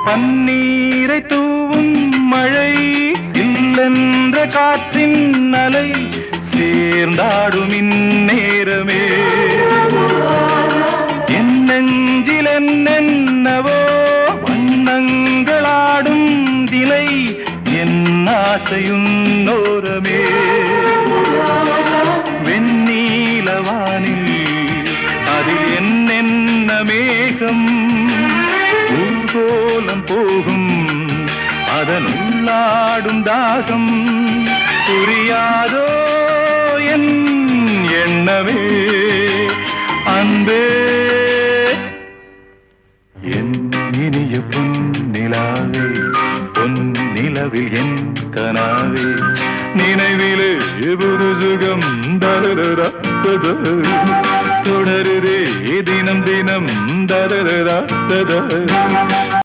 பன்னீரை தூவும் மழை இல்லென்ற காற்றின் அலை சேர்ந்தாடும் இந்நேரமே என் நெஞ்சில் என்னென்னவோ வண்ணங்களாடும் திலை என் ஆசையும் நோரமே வெண்ணீலவானில் அதில் என்னென்ன மேகம் ஊர்கோலம் போகும் அதன் உள்ளாடும் தாகம் புரியாதோ என் எண்ணமே அன்பே என் இனிய பொன்னிலாவே பொன்னிலவில் என் கனாவே நினைவிலே புது சுகம் தொடருதே தினம் தினம்